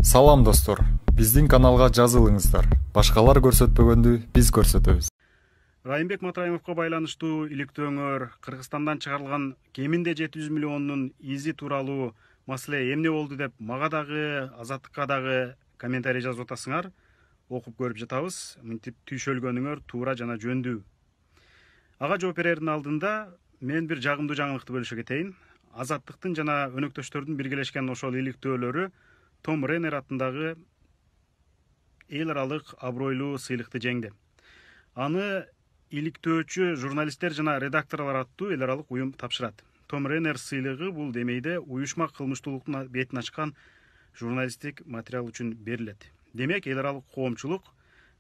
Салам достор, биздин каналга жазылыңыздар. Башкалар көрсөтпөгөндү биз көрсөтөбүз. Райымбек Матраимовго байланыштуу иликтөөңөр Кыргызстандан чыгарылган кеминде 700 миллиондун изи тууралуу маселе эмне болду деп мага дагы, Азаттыкка дагы комментарий жазып атасыңар. Окуп көрүп жатабыз. Мынтип түйшөлгөнүңөр туура жана жөндүү. Ага жооп берердин алдында мен бир жагымдуу жаңылыкты бөлүшө кетейин. Азаттыктын жана өнөктөштөрдүн биргелешкен ошол иликтөөлөрү Том Ренер атындагы эл аралык абройлуу сыйлыкты жеңди. Аны иликтөөчү журналисттер жана редакторлор аттуу эл аралык уюм тапшырат. Том Ренер сыйлыгы бул демейде уюшма кылмыштуулуктун бетин ачкан журналисттик материал үчүн берилет. Демек, эл аралык коомчулук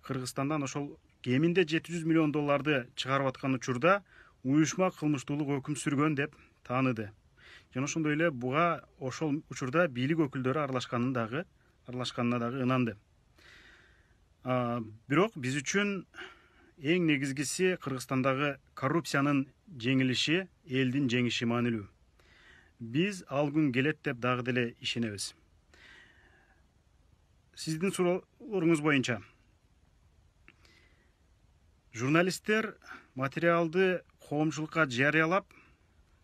Кыргызстандан ошол кеминде 700 миллион долларды чыгарып аткан учурда уюшма кылмыштуулук өкүм сүргөн деп тааныды. Жана ошондой эле буга ошол учурда бийлик өкүлдөрү аралашканына дагы ынанды. Бирок биз үчүн эң негизгиси Кыргызстандагы коррупциянын жеңилиши, элдин жеңиши маанилүү. Биз ал күн келет деп дагы деле ишенебиз. Сиздин суроолоруңуз боюнча журналисттер материалды коомчулукка жарыялап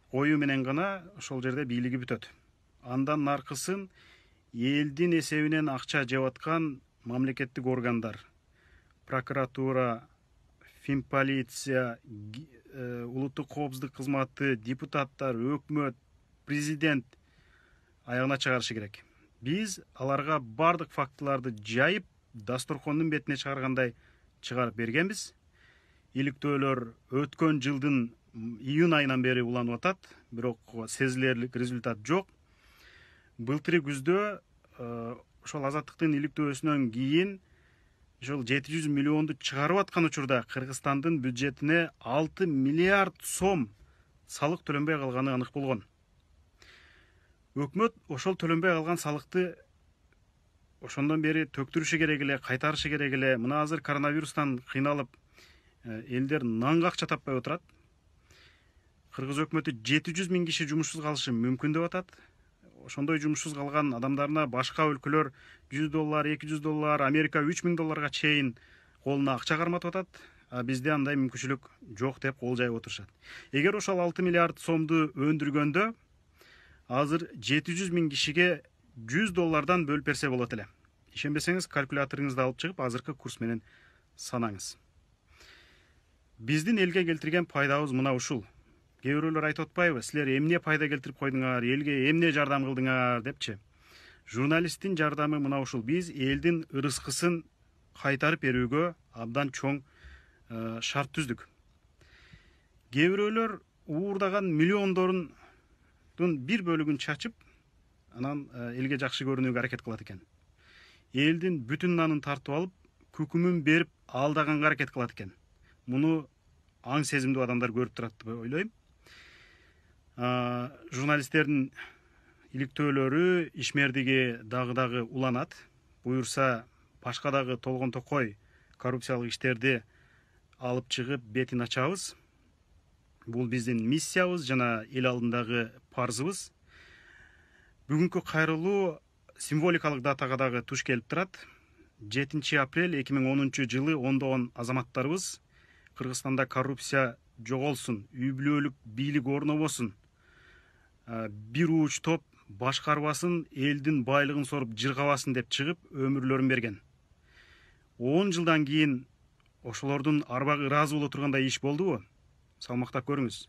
коюу менен гана ошол жерде бийлиги бүтөт. Андан наркысын элдин эсебинен акча жеп аткан мамлекеттик органдар, прокуратура, Финполиция, улуттук коопсуздук кызматы, депутаттар, өкмөт, президент аягына чыгарышы керек. Биз аларга бардык фактыларды жайып, дасторкондун бетине чыгаргандай чыгарып бергенбиз. Иликтөөлөр өткөн жылдын июнь айынан бери уланып атат, бирок сезилерлик результат жок. Былтыры күздө ошол Азаттыктын иликтөөсүнөн кийин ошол 700 миллионду чыгарып аткан учурда Кыргызстандын бюджетине 6 миллиард сом салык төлөнбөй калганы анык болгон. Өкмөт ошол төлөнбөй калган салыкты ошондон бери төктүрүшү керек эле, кайтарышы керек эле. Мына азыр коронавирустан кыйналып элдер нанга акча таппай отурат. Кыргыз өкмөтү 700 миң киши жумушсуз калышы мүмкүн деп атат. Ошондой жумушсуз калган адамдарына башка өлкөлөр $100, $200, Америка $3000 чейин колуна акча карматып атат. Бизде андай мүмкүнчүлүк жок деп кол жайып отурушат. Эгер ошол 6 миллиард сомду өндүргөндө азыр 700 миң кишиге $100 бөлүп берсе болот эле. Ишенбесеңиз, калькуляторуңузду алып чыгып, азыркы курс менен санаңыз. Биздин элге келтирген пайдабыз мына ушул. Кээ бирөөлөр айтып атпайбы, силер эмне пайда келтирип койдуңар, элге эмне жардам кылдыңар депчи. Журналисттин жардамы мына ушул. Биз элдин ырыскысын кайтарып берүүгө абдан чоң шарт түздүк. Кээ бирөөлөр уурдаган миллиондордун бир бөлүгүн чачып, анан элге жакшы көрүнүүгө аракет кылат экен. Элдин бүтүн нанын тартып алып, күкүмүн берип алдаганга аракет кылат экен. Муну аң сезимдүү адамдар көрүп турат деп ойлойм. Журналисттердин иликтөөлөрү, ишмердиги дагы уланат. Буюрса, башка дагы толгон токой коррупциялык иштерди алып чыгып бетин ачабыз. Бул биздин миссиябыз жана эл алдындагы парзыбыз. Бүгүнкү кайрылуу символикалык датага дагы туш келип турат. 7 апрель 2010 жылы ондогон азаматтарыбыз Кыргызстанда коррупция жоголсун, үй бүлөлүк бийлик орнобосун, бир ууч топ башкарбасын, элдин байлыгын соруп жыргабасын деп чыгып өмүрлөрүн берген. 10 жылдан кийин ошолордун арбагы ыраазы боло тургандай иш болдубу? Салмактап көрүңүз.